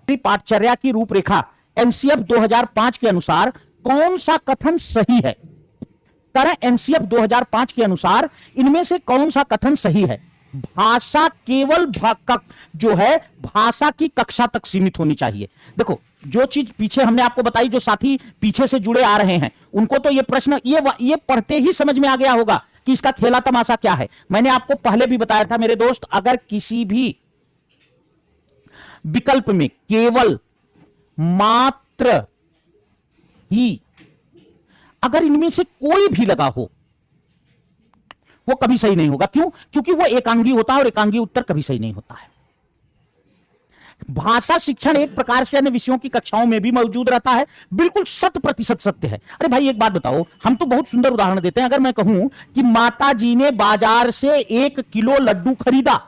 पाठचर्या की रूपरेखा एनसीएफ 2005 के अनुसार कौन सा कथन सही है? तरह एनसीएफ 2005 के अनुसार इनमें से कौन सा कथन सही है? भाषा केवल जो है भाषा की कक्षा तक सीमित होनी चाहिए। देखो, जो चीज पीछे हमने आपको बताई, जो साथी पीछे से जुड़े आ रहे हैं उनको तो ये प्रश्न ये पढ़ते ही समझ में आ गया होगा कि इसका खेला तमाशा क्या है। मैंने आपको पहले भी बताया था मेरे दोस्त, अगर किसी भी विकल्प में केवल, मात्र ही, अगर इनमें से कोई भी लगा हो वो कभी सही नहीं होगा। क्यों? क्योंकि वो एकांगी होता है और एकांगी उत्तर कभी सही नहीं होता है। भाषा शिक्षण एक प्रकार से अन्य विषयों की कक्षाओं में भी मौजूद रहता है, बिल्कुल 100% सत्य है। अरे भाई एक बात बताओ, हम तो बहुत सुंदर उदाहरण देते हैं। अगर मैं कहूं कि माता जी ने बाजार से 1 किलो लड्डू खरीदा,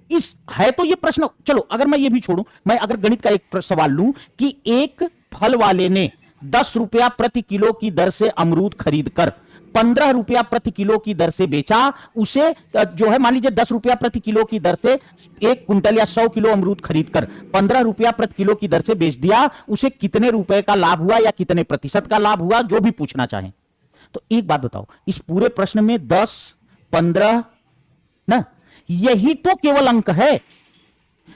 इस है तो ये प्रश्न, चलो अगर मैं ये भी छोड़ूं, मैं अगर गणित का एक सवाल लूं कि एक फल वाले ने 10 रुपया प्रति किलो की दर से अमरूद खरीदकर 15 रुपया प्रति किलो की दर से बेचा, उसे जो है मान लीजिए 10 रुपया प्रति किलो की दर से 1 कुंटल या 100 किलो अमरूद खरीदकर 15 रुपया प्रति किलो की दर से बेच दिया, उसे कितने रुपए का लाभ हुआ या कितने प्रतिशत का लाभ हुआ, जो भी पूछना चाहें। तो एक बात बताओ, इस पूरे प्रश्न में 10, 15 ना, यही तो केवल अंक है,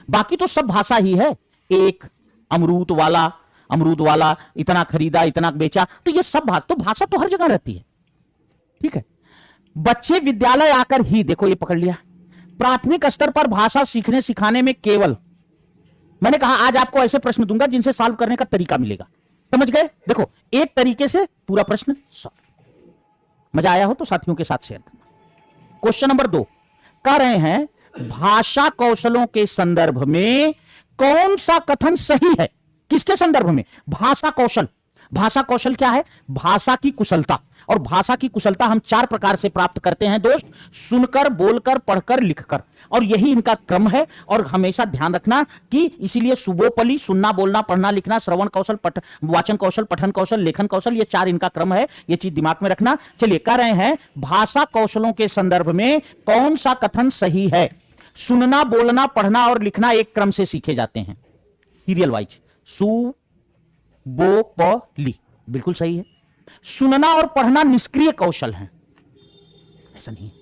बाकी तो सब भाषा ही है। एक अमरूद वाला इतना खरीदा, इतना बेचा, तो ये सब भाषा तो हर जगह रहती है। ठीक है, बच्चे विद्यालय आकर ही, देखो ये पकड़ लिया, प्राथमिक स्तर पर भाषा सीखने सिखाने में केवल, मैंने कहा आज आपको ऐसे प्रश्न दूंगा जिनसे सॉल्व करने का तरीका मिलेगा। समझ गए? देखो एक तरीके से पूरा प्रश्न सॉल्व। मजा आया हो तो साथियों के साथ शेयर करना। क्वेश्चन नंबर 2 कह रहे हैं, भाषा कौशलों के संदर्भ में कौन सा कथन सही है? किसके संदर्भ में? भाषा कौशल। भाषा कौशल क्या है? भाषा की कुशलता। और भाषा की कुशलता हम 4 प्रकार से प्राप्त करते हैं दोस्त, सुनकर, बोलकर, पढ़कर, लिखकर, और यही इनका क्रम है। और हमेशा ध्यान रखना कि इसीलिए सुबोपली, सुनना, बोलना, पढ़ना, लिखना, श्रवण कौशल, वाचन कौशल, पठन कौशल, लेखन कौशल, ये 4 इनका क्रम है। ये चीज दिमाग में रखना। चलिए, कह रहे हैं भाषा कौशलों के संदर्भ में कौन सा कथन सही है? सुनना, बोलना, पढ़ना और लिखना एक क्रम से सीखे जाते हैं, सीरियल वाइज। सु बो प ली, बिल्कुल सही है। सुनना और पढ़ना निष्क्रिय कौशल हैं, ऐसा नहीं है,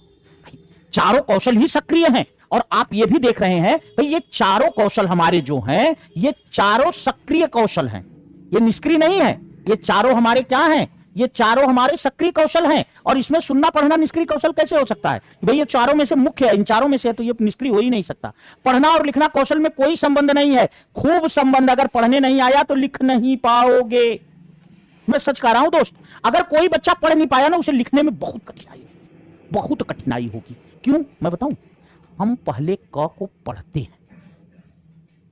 चारों कौशल ही सक्रिय हैं। और आप ये भी देख रहे हैं भाई, ये चारों कौशल हमारे जो हैं, ये चारों सक्रिय कौशल हैं, ये निष्क्रिय नहीं है। ये चारों हमारे क्या हैं? ये चारों हमारे सक्रिय कौशल हैं। और इसमें सुनना पढ़ना निष्क्रिय कौशल कैसे हो सकता है? भाई ये चारों में से मुख्य है, इन चारों में से है, तो ये निष्क्रिय हो ही नहीं सकता। पढ़ना और लिखना कौशल में कोई संबंध नहीं है, खूब संबंध। अगर पढ़ने नहीं आया तो लिख नहीं पाओगे। मैं सच कह रहा हूं दोस्त, अगर कोई बच्चा पढ़ नहीं पाया ना, उसे लिखने में बहुत कठिनाई होगी। क्यों? मैं बताऊं, हम पहले क को पढ़ते हैं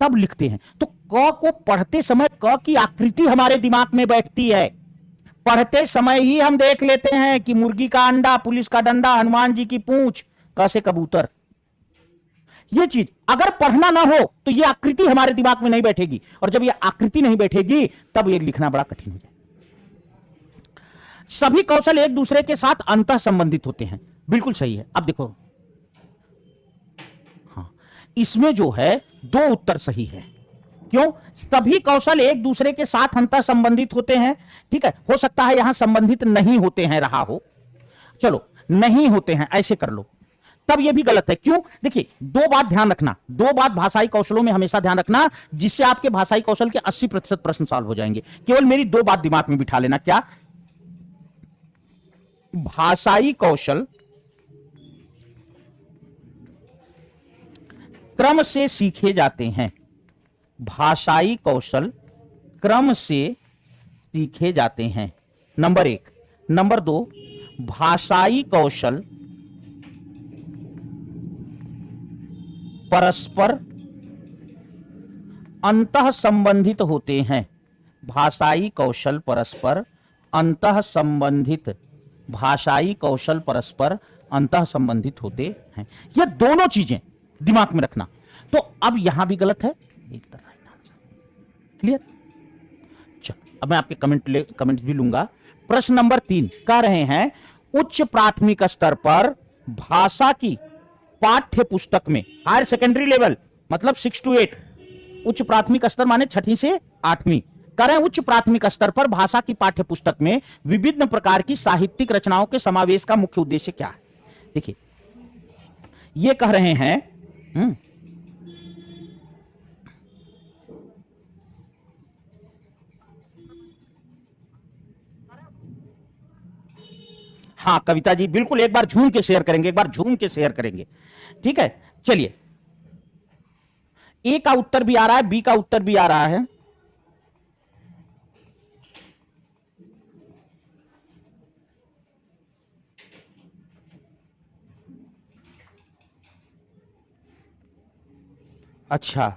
तब लिखते हैं, तो क को पढ़ते समय क की आकृति हमारे दिमाग में बैठती है। पढ़ते समय ही हम देख लेते हैं कि मुर्गी का अंडा, पुलिस का डंडा, हनुमान जी की पूंछ, क से कबूतर। ये चीज अगर पढ़ना ना हो तो ये आकृति हमारे दिमाग में नहीं बैठेगी, और जब ये आकृति नहीं बैठेगी तब ये लिखना बड़ा कठिन हो जाएगा। सभी कौशल एक दूसरे के साथ अंतः संबंधित होते हैं, बिल्कुल सही है। अब देखो, हाँ, इसमें जो है 2 उत्तर सही है। क्यों? सभी कौशल एक दूसरे के साथ अंतः संबंधित होते हैं। ठीक है, हो सकता है यहां संबंधित नहीं होते हैं रहा हो, चलो नहीं होते हैं ऐसे कर लो, तब यह भी गलत है। क्यों? देखिए 2 बात ध्यान रखना, 2 बात भाषाई कौशलों में हमेशा ध्यान रखना, जिससे आपके भाषाई कौशल के 80% प्रश्न सॉल्व हो जाएंगे। केवल मेरी 2 बात दिमाग में बिठा लेना। क्या? भाषाई कौशल क्रम से सीखे जाते हैं। भाषाई कौशल क्रम से सीखे जाते हैं, नंबर 1। नंबर 2, भाषाई कौशल परस्पर अंतः संबंधित होते हैं। भाषाई कौशल परस्पर अंतः संबंधित, भाषाई कौशल परस्पर अंतः संबंधित होते हैं। ये दोनों चीजें दिमाग में रखना। तो अब यहां भी गलत है, एक तरह क्लियर। चलो अब मैं आपके कमेंट भी लूंगा। प्रश्न नंबर 3 कह रहे हैं, उच्च प्राथमिक स्तर पर भाषा की पाठ्य पुस्तक में, हायर सेकेंडरी लेवल मतलब 6 to 8, उच्च प्राथमिक स्तर माने छठी से आठवीं। करें उच्च प्राथमिक स्तर पर भाषा की पाठ्य पुस्तक में विभिन्न प्रकार की साहित्यिक रचनाओं के समावेश का मुख्य उद्देश्य क्या है। देखिए ये कह रहे हैं हाँ कविता जी बिल्कुल, एक बार झूम के शेयर करेंगे, एक बार झूम के शेयर करेंगे। ठीक है चलिए, ए का उत्तर भी आ रहा है, बी का उत्तर भी आ रहा है। अच्छा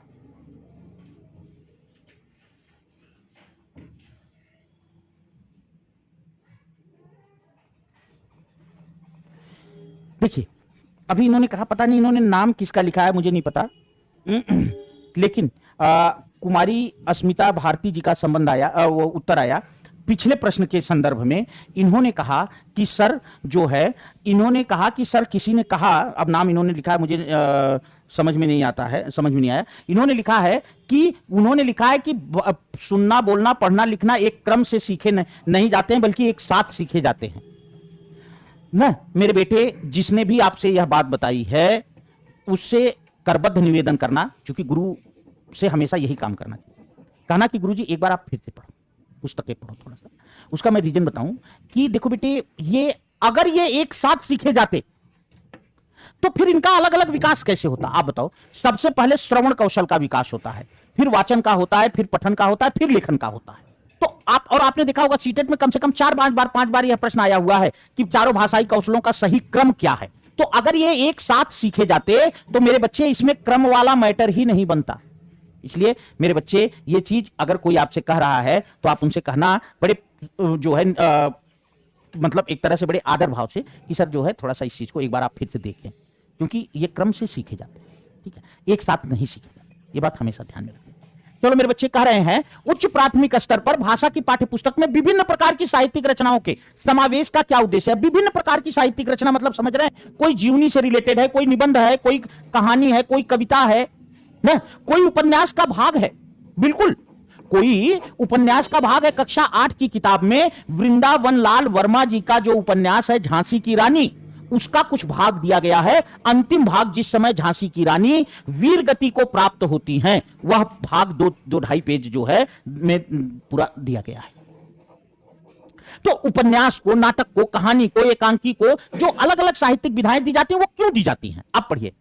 देखिए अभी इन्होंने कहा, पता नहीं इन्होंने नाम किसका लिखा है मुझे नहीं पता लेकिन कुमारी अस्मिता भारती जी का संबंध आया, वो उत्तर आया पिछले प्रश्न के संदर्भ में। इन्होंने कहा कि सर जो है, इन्होंने कहा कि सर किसी ने कहा, अब नाम इन्होंने लिखा है मुझे समझ में नहीं आता है, समझ में नहीं आया। इन्होंने लिखा है कि उन्होंने लिखा है कि सुनना बोलना पढ़ना लिखना एक क्रम से सीखे नहीं जाते हैं बल्कि एक साथ सीखे जाते हैं ना। मेरे बेटे जिसने भी आपसे यह बात बताई है उससे करबद्ध निवेदन करना, क्योंकि गुरु से हमेशा यही काम करना चाहिए, कहना कि गुरुजी एक बार आप फिर से पढ़ो, पुस्तकें पढ़ो थोड़ा सा। उसका मैं रीजन बताऊं कि देखो बेटे, ये अगर ये एक साथ सीखे जाते तो फिर इनका अलग अलग विकास कैसे होता, आप बताओ। सबसे पहले श्रवण कौशल का विकास होता है, फिर वाचन का होता है, फिर पठन का होता है, फिर लेखन का होता है। तो आप और आपने देखा होगा सीटेट में कम से कम 4-5 बार यह प्रश्न आया हुआ है कि चारों भाषाई कौशलों का सही क्रम क्या है। तो अगर ये एक साथ सीखे जाते तो मेरे बच्चे इसमें क्रम वाला मैटर ही नहीं बनता। इसलिए मेरे बच्चे ये चीज अगर कोई आपसे कह रहा है तो आप उनसे कहना बड़े जो है मतलब एक तरह से बड़े आदर भाव से कि सर जो है थोड़ा सा इस चीज को एक बार आप फिर से देखें, क्योंकि ये क्रम से सीखे जाते हैं, ठीक है, एक साथ नहीं सीखे जाते। ये बात हमेशा ध्यान में रखें। चलो मेरे बच्चे कह रहे हैं उच्च प्राथमिक स्तर पर भाषा की पाठ्य पुस्तक में विभिन्न प्रकार की साहित्यिक रचनाओं के समावेश का क्या उद्देश्य है। विभिन्न प्रकार की साहित्यिक रचना मतलब समझ रहे हैं, कोई जीवनी से रिलेटेड है, कोई निबंध है, कोई कहानी है, कोई कविता है ना, कोई उपन्यास का भाग है, बिल्कुल कोई उपन्यास का भाग है। कक्षा 8 की किताब में वृंदावन लाल वर्मा जी का जो उपन्यास है झांसी की रानी, उसका कुछ भाग दिया गया है। अंतिम भाग जिस समय झांसी की रानी वीर गति को प्राप्त होती हैं, वह भाग 2-2.5 पेज जो है में पूरा दिया गया है। तो उपन्यास को, नाटक को, कहानी को, एकांकी को जो अलग अलग साहित्यिक विधाएं दी जाती हैं वो क्यों दी जाती हैं। अब पढ़िए,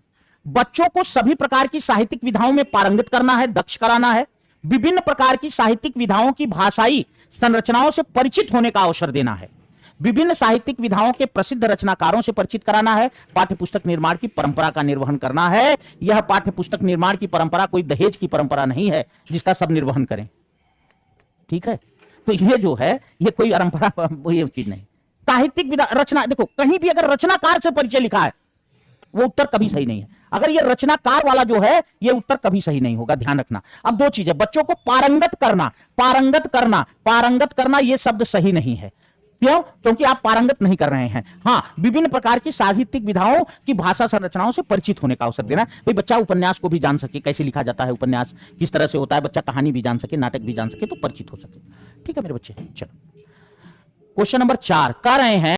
बच्चों को सभी प्रकार की साहित्यिक विधाओं में पारंगत करना है, दक्ष कराना है। विभिन्न प्रकार की साहित्यिक विधाओं की भाषाई संरचनाओं से परिचित होने का अवसर देना है। विभिन्न साहित्यिक विधाओं के प्रसिद्ध रचनाकारों से परिचित कराना है। पाठ्यपुस्तक निर्माण की परंपरा का निर्वहन करना है। यह पाठ्यपुस्तक निर्माण की परंपरा कोई दहेज की परंपरा नहीं है जिसका सब निर्वहन करें, ठीक है। तो ये जो है ये कोई परंपरा, ये चीज नहीं। साहित्यिक विधा रचना, देखो कहीं भी अगर रचनाकार से परिचय लिखा है वो उत्तर कभी सही नहीं है। अगर ये रचनाकार वाला जो है ये उत्तर कभी सही नहीं होगा, ध्यान रखना। अब दो चीजें, बच्चों को पारंगत करना, पारंगत करना ये शब्द सही नहीं है। क्यों? क्योंकि आप पारंगत नहीं कर रहे हैं। हाँ, विभिन्न प्रकार की साहित्यिक विधाओं की भाषा संरचनाओं से परिचित होने का अवसर देना। भाई बच्चा उपन्यास को भी जान सके, कैसे लिखा जाता है उपन्यास, किस तरह से होता है, बच्चा कहानी भी जान सके, नाटक भी जान सके, तो परिचित हो सके। ठीक है मेरे बच्चे, चलो क्वेश्चन नंबर 4 कह रहे हैं